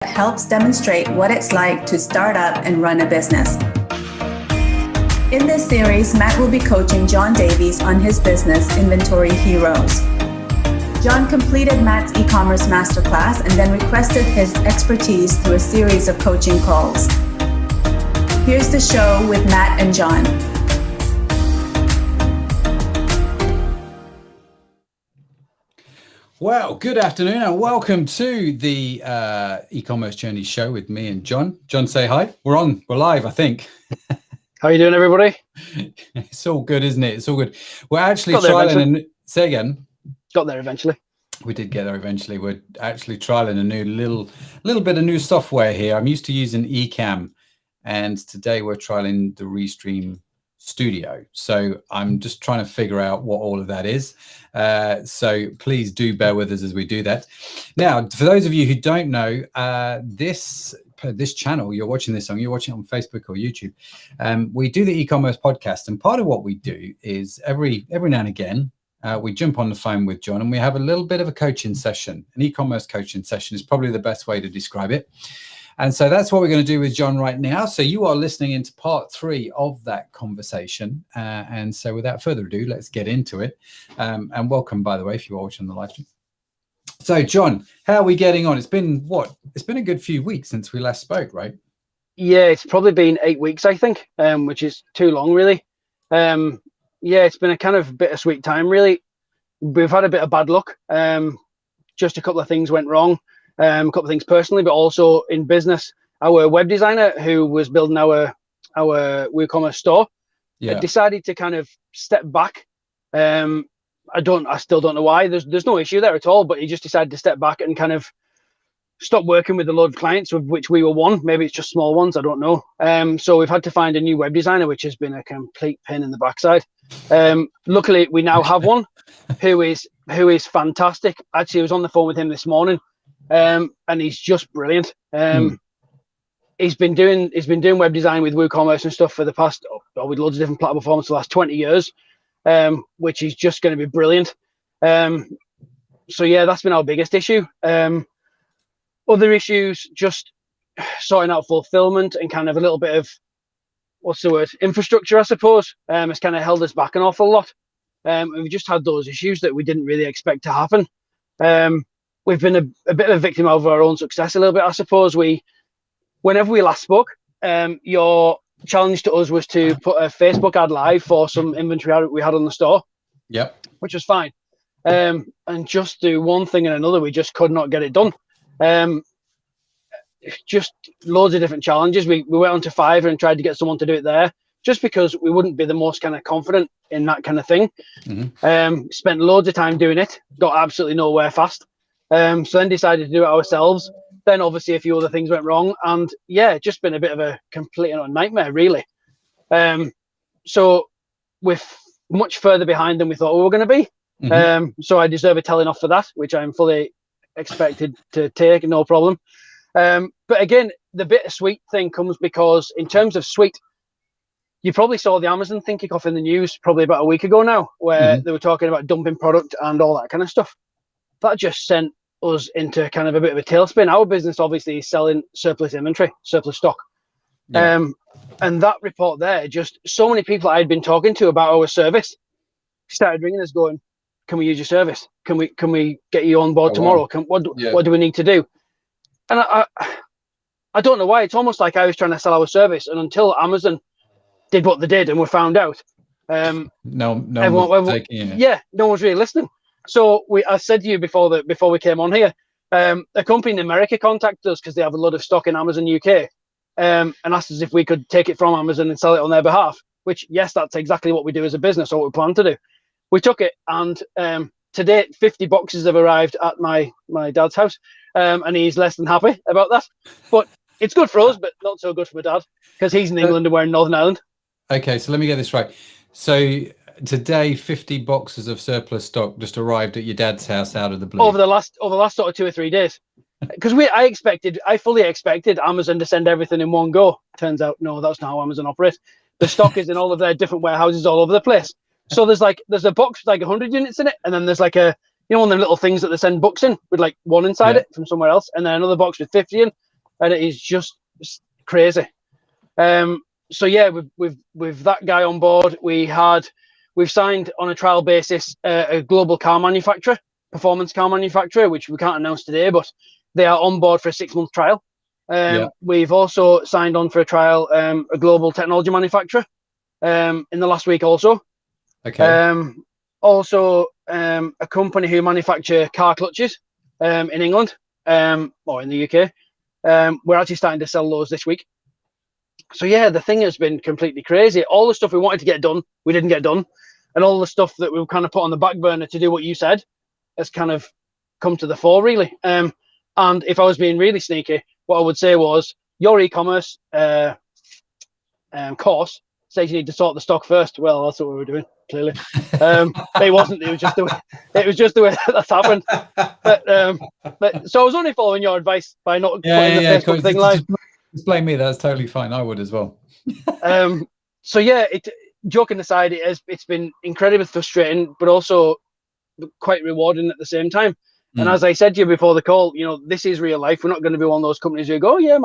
helps demonstrate what it's like to start up and run a business. In this series, Matt will be coaching John Davies on his business, Inventory Heroes. John completed Matt's e-commerce masterclass and then requested his expertise through a series of coaching calls. Here's the show with Matt and John. Well, good afternoon and welcome to the e-commerce journey show with me and John. John, say hi. We're live, I think. How are you doing, everybody? It's all good, isn't it? It's all good. We're actually trialing. Say again. Got there eventually. We did get there eventually. We're actually trialing a new little bit of new software here. I'm used to using eCam, and today we're trialing the Restream Studio. So I'm just trying to figure out what all of that is. So please do bear with us as we do that. Now, for those of you who don't know, this channel you're watching this on, you're watching it on Facebook or YouTube. We do the e-commerce podcast, and part of what we do is every now and again, we jump on the phone with John and we have a little bit of a coaching session. An e-commerce coaching session is probably the best way to describe it. And so that's what we're going to do with John right now. So you are listening into part 3 of that conversation. And so without further ado, let's get into it. And welcome, by the way, if you're watching the live stream. So John, how are we getting on? It's been a good few weeks since we last spoke, right? Yeah, it's probably been 8 weeks, I think, which is too long, really. Yeah, it's been a kind of bittersweet time, really. We've had a bit of bad luck. Just a couple of things went wrong. A couple of things personally, but also in business. Our web designer, who was building our WooCommerce store, decided to kind of step back. I still don't know why. There's no issue there at all, but he just decided to step back and kind of stop working with a load of clients, of which we were one. Maybe it's just small ones, I don't know. So we've had to find a new web designer, which has been a complete pain in the backside. Luckily, we now have one who is fantastic. Actually, I was on the phone with him this morning. And he's just brilliant. He's been doing web design with WooCommerce and stuff for the past with loads of different platforms for the last 20 years, which is just going to be brilliant. So yeah, that's been our biggest issue. Other issues, just sorting out fulfillment and kind of a little bit of infrastructure, I suppose, has kind of held us back an awful lot. And we've just had those issues that we didn't really expect to happen. We've been a bit of a victim of our own success a little bit, I suppose. Whenever we last spoke, your challenge to us was to put a Facebook ad live for some inventory we had on the store. Yep. Which was fine. And just do one thing and another, we just could not get it done. Just loads of different challenges. We went onto Fiverr and tried to get someone to do it there, just because we wouldn't be the most kind of confident in that kind of thing. Spent loads of time doing it, got absolutely nowhere fast. So then decided to do it ourselves. Then obviously a few other things went wrong, and yeah, just been a bit of a complete nightmare, really. So we're much further behind than we thought we were going to be. So I deserve a telling off for that, which I'm fully expected to take, no problem. But again, the bittersweet thing comes because in terms of sweet, you probably saw the Amazon thing kick off in the news probably about a week ago now, where they were talking about dumping product and all that kind of stuff. That just sent us into kind of a bit of a tailspin. Our business obviously is selling surplus inventory, surplus stock. Yeah. And that report there, just so many people I had been talking to about our service started ringing us going, can we use your service? Can we get you on board tomorrow? What do we need to do? And I don't know why. It's almost like I was trying to sell our service, and until Amazon did what they did and we found out, no one's really listening. So I said to you before we came on here, a company in America contacted us because they have a lot of stock in Amazon UK, and asked us if we could take it from Amazon and sell it on their behalf. Which, yes, that's exactly what we do as a business, or what we plan to do. We took it, and to date, 50 boxes have arrived at my dad's house, and he's less than happy about that. But it's good for us, but not so good for my dad, because he's in England and we're in Northern Ireland. Okay, so let me get this right. So today, 50 boxes of surplus stock just arrived at your dad's house out of the blue. Over the last sort of 2 or 3 days. Because I fully expected Amazon to send everything in one go. Turns out, no, that's not how Amazon operates. The stock is in all of their different warehouses all over the place. So there's a box with like 100 units in it, and then there's like one of them little things that they send books in with like one inside it from somewhere else, and then another box with 50 in, and it is just crazy. So yeah, with that guy on board, we've signed on a trial basis a global car manufacturer, performance car manufacturer, which we can't announce today, but they are on board for a 6-month trial. We've also signed on for a trial a global technology manufacturer in the last week also. Okay. Also a company who manufacture car clutches in England or in the UK. We're actually starting to sell those this week. So yeah, the thing has been completely crazy. All the stuff we wanted to get done, we didn't get done. And all the stuff that we've kind of put on the back burner to do what you said has kind of come to the fore, really. And if I was being really sneaky, what I would say was your e-commerce course says you need to sort the stock first. Well, that's what we were doing, clearly. It wasn't. It was just the way. It was just the way that's happened. But so I was only following your advice by not putting the Facebook thing live. Just blame me. That's totally fine. I would as well. So yeah, joking aside, it's been incredibly frustrating, but also quite rewarding at the same time. And as I said to you before the call, this is real life. We're not going to be one of those companies who go, oh, yeah,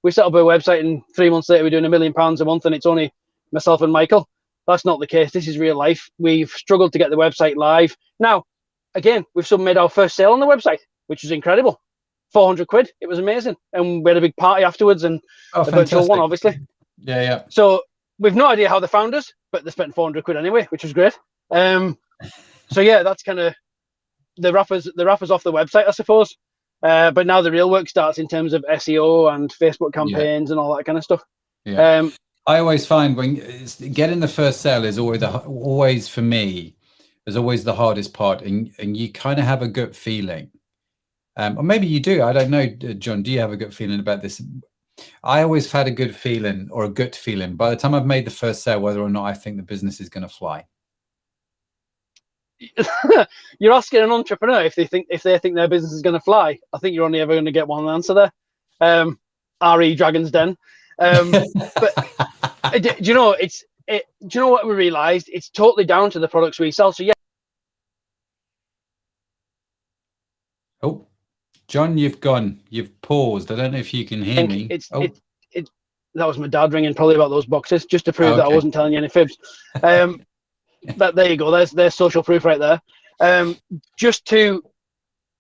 we set up a website and 3 months later we're doing £1 million a month and it's only myself and Michael. That's not the case. This is real life. We've struggled to get the website live. Now, again, we've made our first sale on the website, which was incredible. 400 quid. It was amazing. And we had a big party afterwards and a virtual one, obviously. Yeah. So we've no idea how they found us, but they spent 400 quid anyway, which was great. So yeah, that's kind of the wrappers off the website, I suppose. But now the real work starts in terms of SEO and Facebook campaigns and all that kind of stuff. Yeah. I always find when getting the first sale is always for me is always the hardest part, and you kind of have a gut feeling, or maybe you do. I don't know, John. Do you have a gut feeling about this? I always had a good feeling or a gut feeling by the time I've made the first sale, whether or not I think the business is going to fly. You're asking an entrepreneur if they think their business is going to fly. I think you're only ever going to get one answer there. RE Dragon's Den. But do you know do you know what we realized? It's totally down to the products we sell. So yeah. Oh, John, you've paused. I don't know if you can hear me. That was my dad ringing probably about those boxes just to prove that I wasn't telling you any fibs. But there you go. There's social proof right there.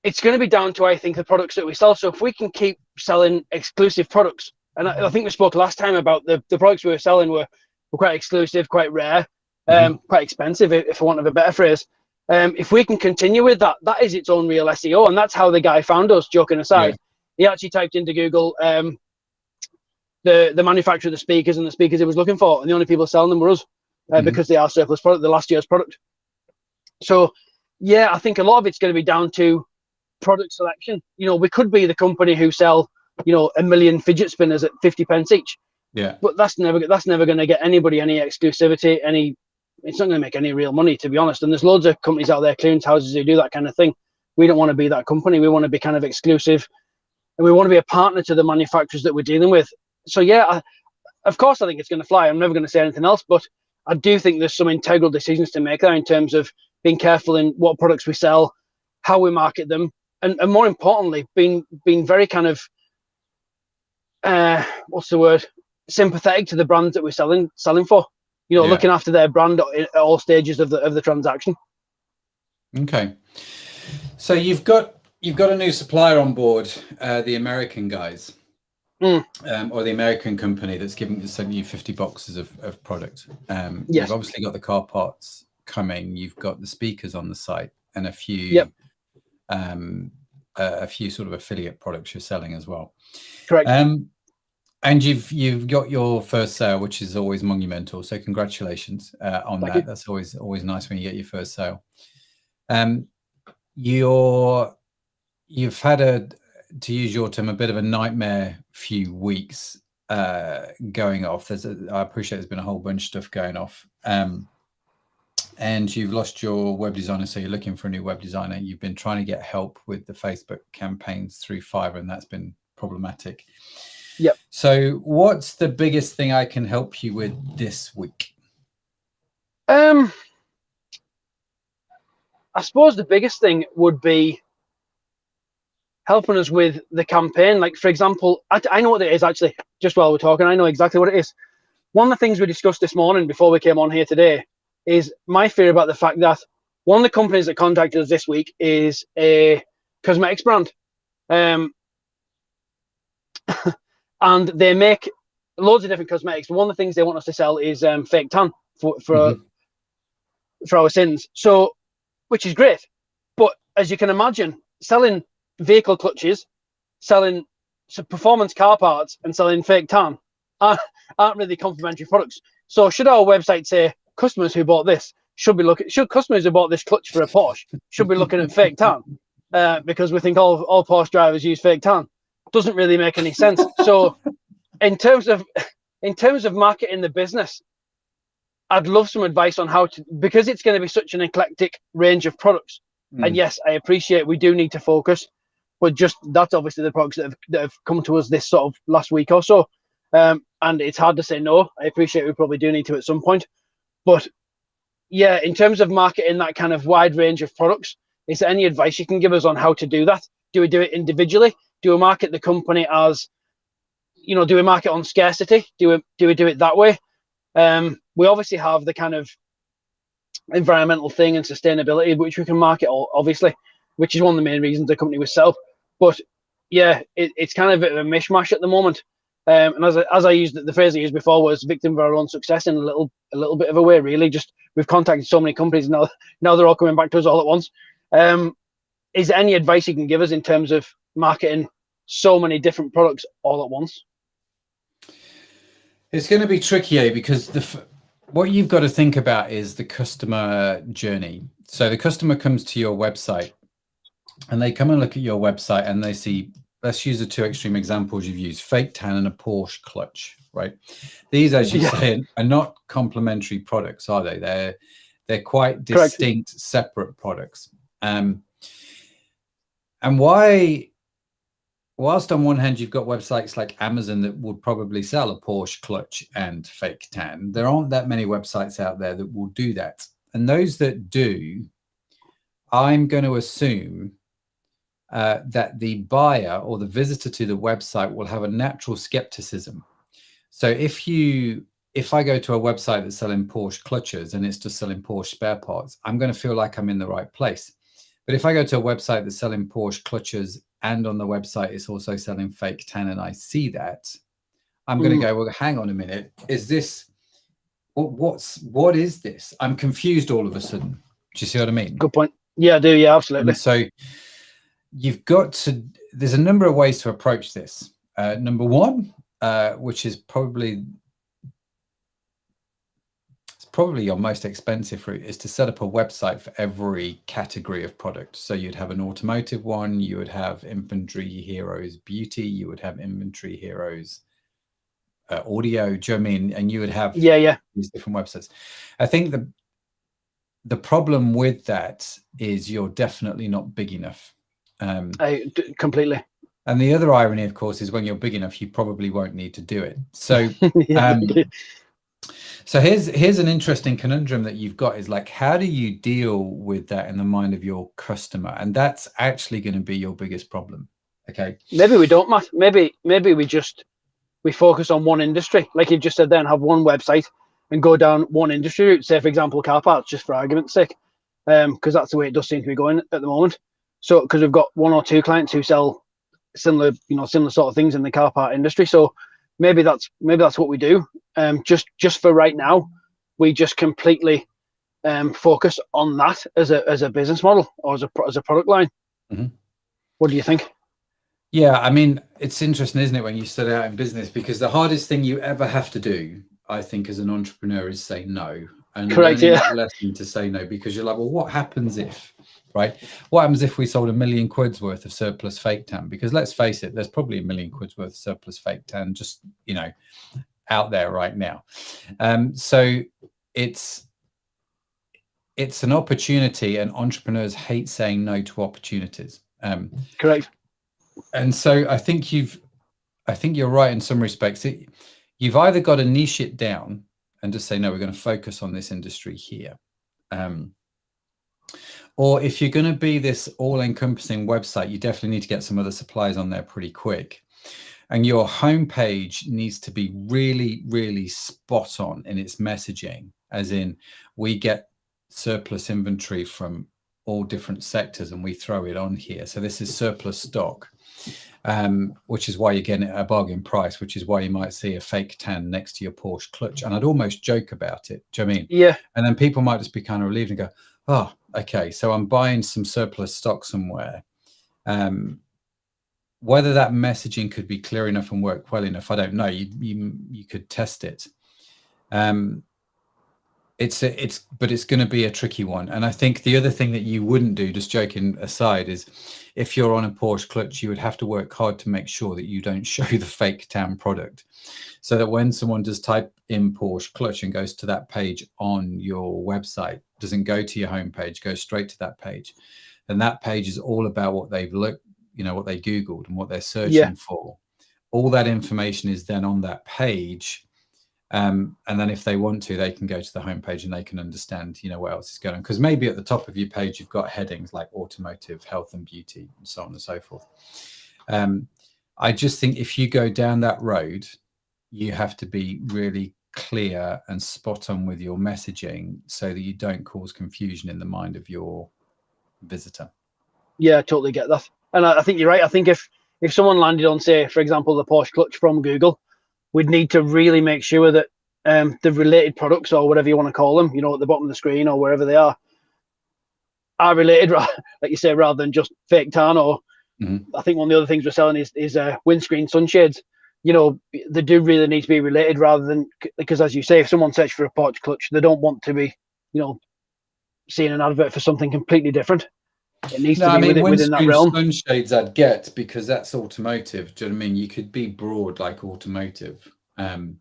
It's going to be down to, I think, the products that we sell. So if we can keep selling exclusive products, and I think we spoke last time about the products we were selling were quite exclusive, quite rare, quite expensive, if for want of a better phrase. If we can continue with that, that is its own real SEO, and that's how the guy found us. Joking aside, he actually typed into Google the manufacturer of the speakers and the speakers he was looking for, and the only people selling them were us. Because they are surplus product, the last year's product. So, yeah, I think a lot of it's going to be down to product selection. We could be the company who sell, 1 million fidget spinners at 50 pence each. Yeah. But that's never going to get anybody any exclusivity. It's not going to make any real money, to be honest. And there's loads of companies out there, clearance houses, who do that kind of thing. We don't want to be that company. We want to be kind of exclusive, and we want to be a partner to the manufacturers that we're dealing with. So, yeah, of course, I think it's going to fly. I'm never going to say anything else, but I do think there's some integral decisions to make there in terms of being careful in what products we sell, how we market them, and more importantly, being very kind of sympathetic to the brands that we're selling for. Looking after their brand at all stages of the transaction. Okay, so you've got a new supplier on board, the American guys. Or the American company that's sending you 50 boxes of product. Yes. You've obviously got the car parts coming. You've got the speakers on the site and a few sort of affiliate products you're selling as well. Correct. And you've got your first sale, which is always monumental. So congratulations on that. That's always nice when you get your first sale. You've had to use your term, a bit of a nightmare few weeks going off. I appreciate there's been a whole bunch of stuff going off. And you've lost your web designer, so you're looking for a new web designer. You've been trying to get help with the Facebook campaigns through Fiverr, and that's been problematic. Yep. So what's the biggest thing I can help you with this week? I suppose the biggest thing would be helping us with the campaign. Like, for example, I know what it is actually, just while we're talking, I know exactly what it is. One of the things we discussed this morning before we came on here today is my fear about the fact that one of the companies that contacted us this week is a cosmetics brand. And they make loads of different cosmetics. One of the things they want us to sell is fake tan for our sins. So, which is great. But as you can imagine, selling vehicle clutches, selling performance car parts, and selling fake tan aren't really complementary products. So should our website say customers who bought this should customers who bought this clutch for a Porsche should be looking at fake tan because we think all Porsche drivers use fake tan? Doesn't really make any sense. So in terms of marketing the business, I'd love some advice on how to, because it's going to be such an eclectic range of products. And yes, I appreciate we do need to focus, but just that's obviously the products that have come to us this sort of last week or so. And it's hard to say no. I appreciate we probably do need to at some point. But yeah, in terms of marketing that kind of wide range of products, is there any advice you can give us on how to do that? Do we do it individually? Do we market the company as, do we market on scarcity? Do we do it that way? We obviously have the kind of environmental thing and sustainability, which we can market, obviously, which is one of the main reasons the company was set up. But yeah, it's kind of a bit of a mishmash at the moment. And as I used the phrase I used before was victim of our own success in a little bit of a way, really. Just we've contacted so many companies now they're all coming back to us all at once. Is there any advice you can give us in terms of marketing so many different products all at once? It's going to be tricky because what you've got to think about is the customer journey. So the customer comes to your website and they come and look at your website and they see, let's use the two extreme examples you've used, fake tan and a Porsche clutch, right? These, as you say, are not complementary products, are they? They're quite distinct, correct, separate products. And whilst on one hand, you've got websites like Amazon that would probably sell a Porsche clutch and fake tan, there aren't that many websites out there that will do that. And those that do, I'm going to assume that the buyer or the visitor to the website will have a natural skepticism. So if I go to a website that's selling Porsche clutches and it's just selling Porsche spare parts, I'm going to feel like I'm in the right place. But if I go to a website that's selling Porsche clutches and on the website it's also selling fake tan and I see that, I'm going to go, well, hang on a minute. Is this, what is this? I'm confused all of a sudden. Do you see what I mean? Good point. Yeah, I do. Yeah, absolutely. And so you've got to, there's a number of ways to approach this. Number one, which is probably your most expensive route, is to set up a website for every category of product. So you'd have an automotive one, you would have Inventory Heroes beauty, you would have Inventory Heroes audio, do you know what I mean? And you would have these different websites. I think the problem with that is you're definitely not big enough. Completely. And the other irony, of course, is when you're big enough, you probably won't need to do it. So so here's an interesting conundrum that you've got, is like, how do you deal with that in the mind of your customer? And that's actually going to be your biggest problem. Okay. Maybe we don't, Matt. Maybe we focus on one industry, like you've just said, then have one website and go down one industry route. Say, for example, car parts, just for argument's sake, because that's the way it does seem to be going at the moment. So, because we've got one or two clients who sell similar sort of things in the car part industry. So maybe that's what we do. Just for right now, we just completely focus on that as a business model or as a product line. Mm-hmm. What do you think? Yeah, I mean, it's interesting, isn't it, when you start out in business, because the hardest thing you ever have to do, I think, as an entrepreneur is say no. And correct, yeah. Lesson to say no, because you're like, well, what happens if, right? What happens if we sold £1 million worth of surplus fake tan? Because let's face it, there's probably £1 million worth of surplus fake tan just, out there right now. So it's an opportunity, and entrepreneurs hate saying no to opportunities. Correct. And so I think you're right in some respects. You've either got to niche it down and just say, no, we're going to focus on this industry here. Or if you're going to be this all-encompassing website, you definitely need to get some other suppliers on there pretty quick. And your homepage needs to be really, really spot on in its messaging, as in we get surplus inventory from all different sectors and we throw it on here. So this is surplus stock, which is why you're getting a bargain price, which is why you might see a fake tan next to your Porsche clutch. And I'd almost joke about it. Do you know what I mean? Yeah. And then people might just be kind of relieved and go, oh, okay, so I'm buying some surplus stock somewhere. Whether that messaging could be clear enough and work well enough, I don't know. You could test it. But it's going to be a tricky one. And I think the other thing that you wouldn't do, just joking aside, is if you're on a Porsche clutch, you would have to work hard to make sure that you don't show the fake tan product, so that when someone does type in Porsche clutch and goes to that page on your website, doesn't go to your homepage, goes straight to that page, and that page is all about what they've looked, what they Googled and what they're searching for. All that information is then on that page. And then if they want to, they can go to the homepage and they can understand, what else is going on. Because maybe at the top of your page, you've got headings like automotive, health and beauty, and so on and so forth. I just think if you go down that road, you have to be really clear and spot on with your messaging so that you don't cause confusion in the mind of your visitor. Yeah, I totally get that. And I think you're right. I think if someone landed on, say, for example, the Porsche clutch from Google, we'd need to really make sure that the related products, or whatever you want to call them, at the bottom of the screen or wherever they are related, like you say, rather than just fake tan. Or I think one of the other things we're selling is windscreen sunshades. They do really need to be related, rather than, because as you say, if someone searches for a Porsche clutch, they don't want to be, seeing an advert for something completely different. It needs to be within that realm. Sunshades I'd get, because that's automotive. Do you know what I mean? You could be broad like automotive. But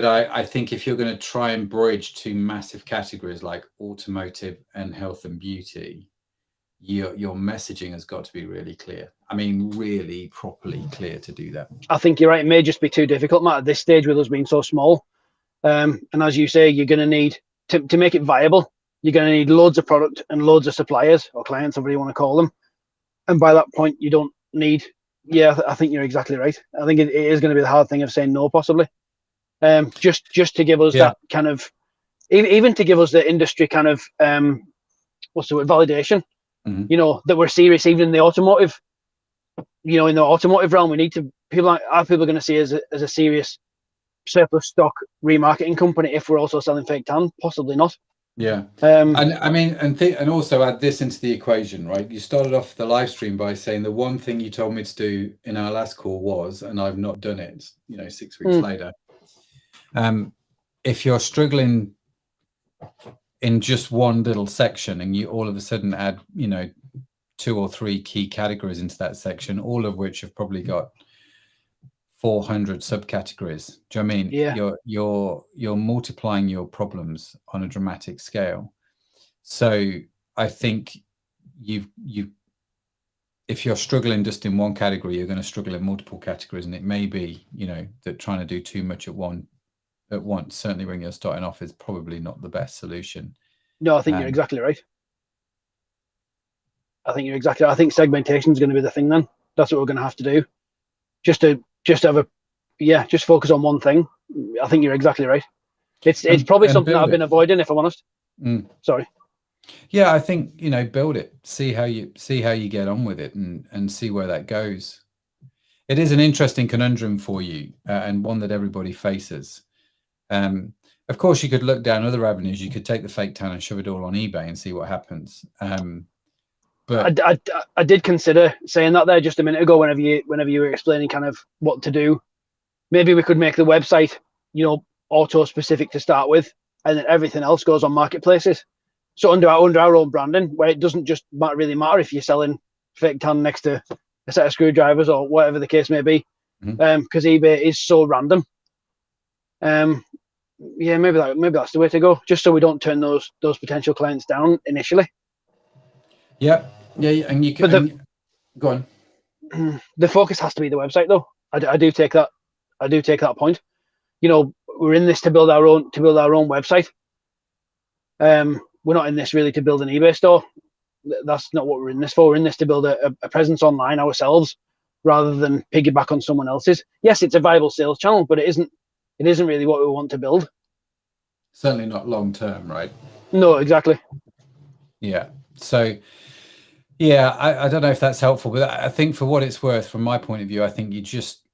I think if you're going to try and bridge two massive categories like automotive and health and beauty, your messaging has got to be really clear. I mean, really properly clear to do that. I think you're right. It may just be too difficult, Matt, at this stage with us being so small. And as you say, you're going to need to make it viable. You're going to need loads of product and loads of suppliers or clients, whatever you want to call them. And by that point, you don't need. Yeah, I think you're exactly right. I think it is going to be the hard thing of saying no, possibly. Just to give us that kind of, even to give us the industry kind of, what's the word, validation. That we're serious, even in the automotive. In the automotive realm, we need to. People are going to see us as a serious surplus stock remarketing company if we're also selling fake tan? Possibly not. Yeah. And I mean, and also add this into the equation, right? You started off the live stream by saying the one thing you told me to do in our last call was, and I've not done it, 6 weeks later. If you're struggling in just one little section and you all of a sudden add, 2 or 3 key categories into that section, all of which have probably got 400 subcategories. Do you know what I mean? Yeah. You're multiplying your problems on a dramatic scale. So I think if you're struggling just in one category, you're going to struggle in multiple categories, and it may be, that trying to do too much at once, certainly when you're starting off, is probably not the best solution. No, I think you're exactly right. I think segmentation is going to be the thing then. That's what we're going to have to do. Just focus on one thing. I think you're exactly right. It's probably something that I've been avoiding, if I'm honest. Sorry. Yeah, I think, build it, see how you get on with it, and see where that goes. It is an interesting conundrum for you, and one that everybody faces. Of course, you could look down other avenues. You could take the fake tan and shove it all on eBay and see what happens. But I did consider saying that there just a minute ago whenever you were explaining kind of what to do. Maybe we could make the website, auto specific to start with, and then everything else goes on marketplaces. So under our own branding, where it doesn't just really matter if you're selling fake tan next to a set of screwdrivers or whatever the case may be, because eBay is so random. Yeah, maybe that's the way to go, just so we don't turn those potential clients down initially. Yeah, and you can. Go on. The focus has to be the website, though. I do take that point. We're in this to build our own website. we're not in this really to build an eBay store. That's not what we're in this for. We're in this to build a presence online ourselves, rather than piggyback on someone else's. Yes, it's a viable sales channel, but it isn't really what we want to build. Certainly not long term, right? No, exactly. Yeah. So, yeah, I don't know if that's helpful, but I think for what it's worth, from my point of view, I think you just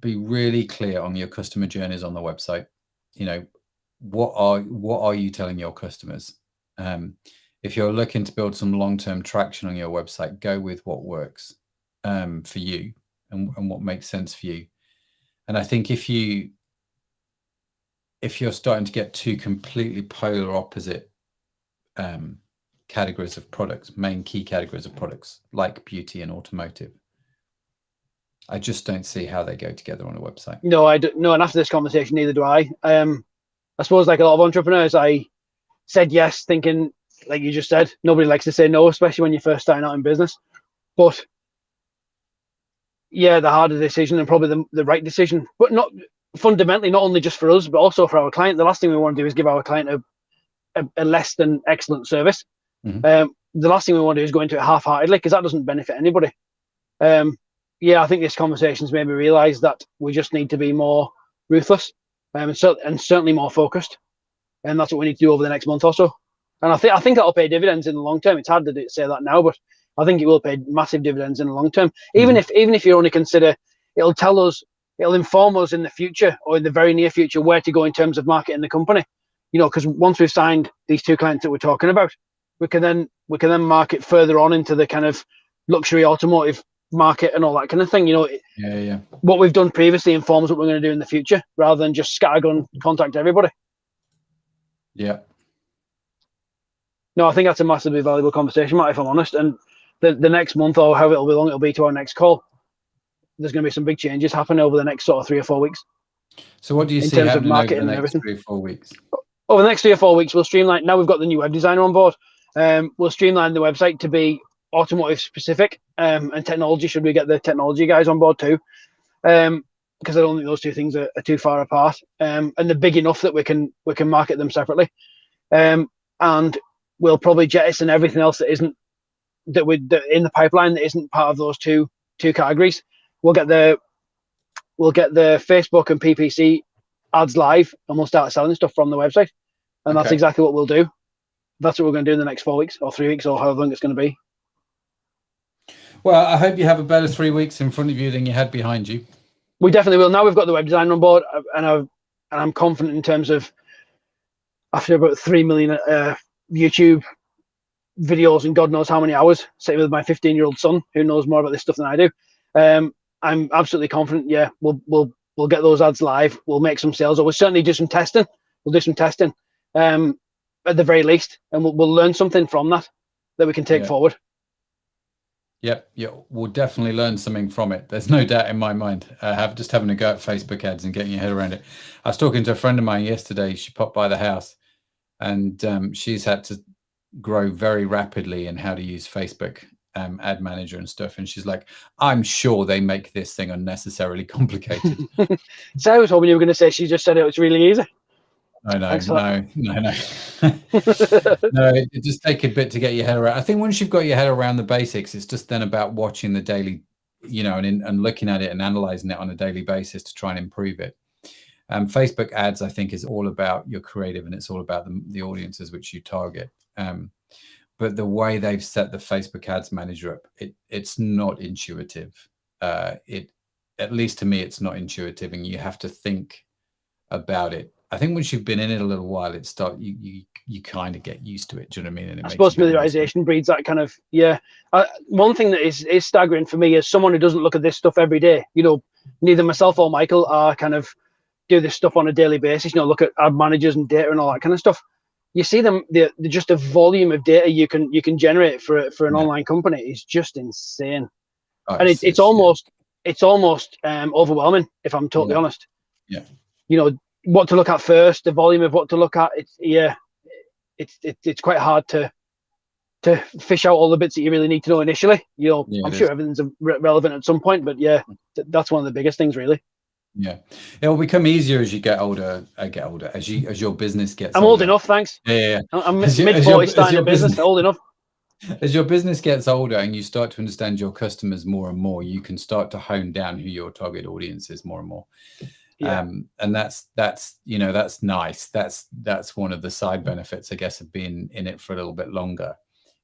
be really clear on your customer journeys on the website. You know, what are you telling your customers? If you're looking to build some long-term traction on your website, go with what works for you and what makes sense for you. And I think if you're starting to get two completely polar opposite categories of products, main key categories of products like beauty and automotive, I just don't see how they go together on a website. No, I don't. No, and after this conversation, neither do I. I suppose, like a lot of entrepreneurs, I said yes, thinking, like you just said, nobody likes to say no, especially when you're first starting out in business. But yeah, the harder decision and probably the right decision, but not fundamentally, not only just for us, but also for our client. The last thing we want to do is give our client a less than excellent service. The last thing we want to do is go into it half-heartedly, because that doesn't benefit anybody. Yeah, I think this conversation's made me realize that we just need to be more ruthless and certainly more focused. And that's what we need to do over the next month or so. And I think that'll pay dividends in the long term. It's hard to say that now, but I think it will pay massive dividends in the long term. Even if you only consider, it'll inform us in the future, or in the very near future, where to go in terms of marketing the company. You know, because once we've signed these two clients that we're talking about, we can then market further on into the kind of luxury automotive market and all that kind of thing. You know, what we've done previously informs what we're going to do in the future, rather than just scattergun contact everybody. Yeah. No, I think that's a massively valuable conversation, Matt, if I'm honest. And the next month, or however long it'll be to our next call, there's going to be some big changes happening over the next sort of 3 or 4 weeks. So what do you see in terms of happening marketing over the and next everything? 3 or 4 weeks? Over the next 3 or 4 weeks, we'll streamline. Now we've got the new web designer on board. We'll streamline the website to be automotive specific, and technology, should we get the technology guys on board too, because I don't think those two things are too far apart, and they're big enough that we can market them separately, and we'll probably jettison everything else that isn't in the pipeline that isn't part of those two categories. We'll get the Facebook and PPC ads live, and we'll start selling stuff from the website, and that's exactly what we'll do. That's what we're going to do in the next 4 weeks or 3 weeks or however long it's going to be. Well, I hope you have a better 3 weeks in front of you than you had behind you. We definitely will. Now we've got the web designer on board, and I'm confident in terms of, after about 3 million YouTube videos and God knows how many hours sitting with my 15-year-old son, who knows more about this stuff than I do, I'm absolutely confident. Yeah, we'll get those ads live. We'll make some sales, or we'll certainly do some testing. We'll do some testing at the very least, and we'll learn something from that we can take forward. Yep, we'll definitely learn something from it. There's no doubt in my mind. Just having a go at Facebook ads and getting your head around it. I was talking to a friend of mine yesterday. She popped by the house, and she's had to grow very rapidly in how to use Facebook ad manager and stuff. And she's like, I'm sure they make this thing unnecessarily complicated. So I was hoping you were going to say she just said it was really easy. No. No, it just take a bit to get your head around. I think once you've got your head around the basics, it's just then about watching the daily, and looking at it and analyzing it on a daily basis to try and improve it. Facebook ads, I think, is all about your creative, and it's all about the audiences which you target. But the way they've set the Facebook ads manager up, it's not intuitive. At least to me, it's not intuitive, and you have to think about it. I think once you've been in it a little while, you kind of get used to it. Do you know what I mean? And I suppose familiarization breeds that kind of, one thing that is staggering for me, as someone who doesn't look at this stuff every day, neither myself or Michael are kind of do this stuff on a daily basis, look at ad managers and data and all that kind of stuff. You see them, just the volume of data you can generate for an online company is just insane. And it's almost overwhelming, if I'm totally honest. Yeah. What to look at first, the volume of what to look at. It's quite hard to fish out all the bits that you really need to know initially. I'm sure everything's relevant at some point, but that's one of the biggest things, really. Yeah, it will become easier as you get older. As your business gets. I'm older. old enough, thanks. Yeah. I'm mid-40s starting a business. Old enough. As your business gets older and you start to understand your customers more and more, you can start to hone down who your target audience is more and more. Yeah. And that's that's nice. That's one of the side benefits, I guess, of being in it for a little bit longer,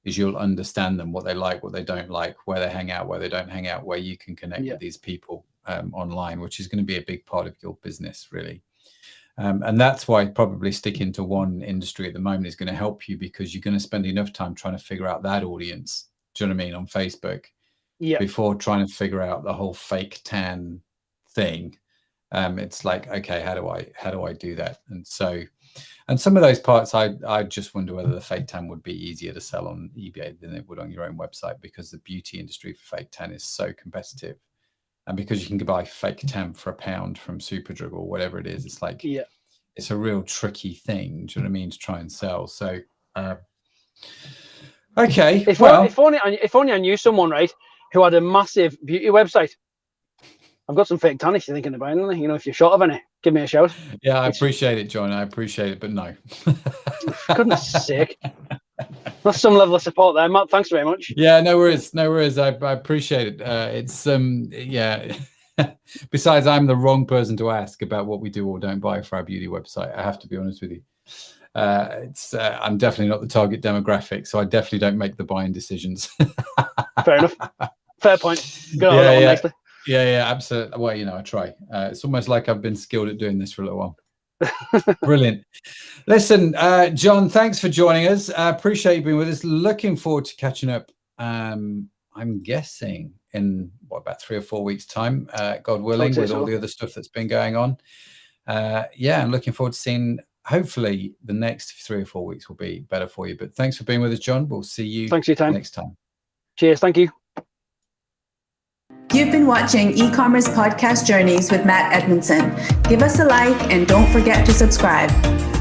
is you'll understand them, what they like, what they don't like, where they hang out, where they don't hang out, where you can connect with these people online, which is going to be a big part of your business, really. And that's why probably sticking to one industry at the moment is going to help you, because you're going to spend enough time trying to figure out that audience, do you know what I mean, on Facebook, before trying to figure out the whole fake tan thing. It's like, okay, how do I do that? And some of those parts, I just wonder whether the fake tan would be easier to sell on eBay than it would on your own website, because the beauty industry for fake tan is so competitive. And because you can buy fake tan for £1 from Superdrug or whatever it is, it's like, it's a real tricky thing, do you know what I mean, to try and sell. So, okay. If only I knew someone, right, who had a massive beauty website. I've got some fake tan if you're thinking about it. You know, if you're short of any, give me a shout. Yeah, I appreciate it, John. I appreciate it, but no. For goodness sake. That's some level of support there, Matt. Thanks very much. Yeah, no worries. I appreciate it. It's yeah. Besides, I'm the wrong person to ask about what we do or don't buy for our beauty website. I have to be honest with you. I'm definitely not the target demographic, so I definitely don't make the buying decisions. Fair enough. Fair point. Good on that one, nicely. Yeah, absolutely. Well, I try. It's almost like I've been skilled at doing this for a little while. Brilliant. Listen, John, thanks for joining us. I appreciate you being with us. Looking forward to catching up. I'm guessing in about 3 or 4 weeks' time, God willing, with all the other stuff that's been going on. I'm looking forward to seeing. Hopefully, the next 3 or 4 weeks will be better for you. But thanks for being with us, John. We'll see you Thanks for your time. Next time. Cheers. Thank you. You've been watching e-commerce podcast journeys with Matt Edmondson. Give us a like and don't forget to subscribe.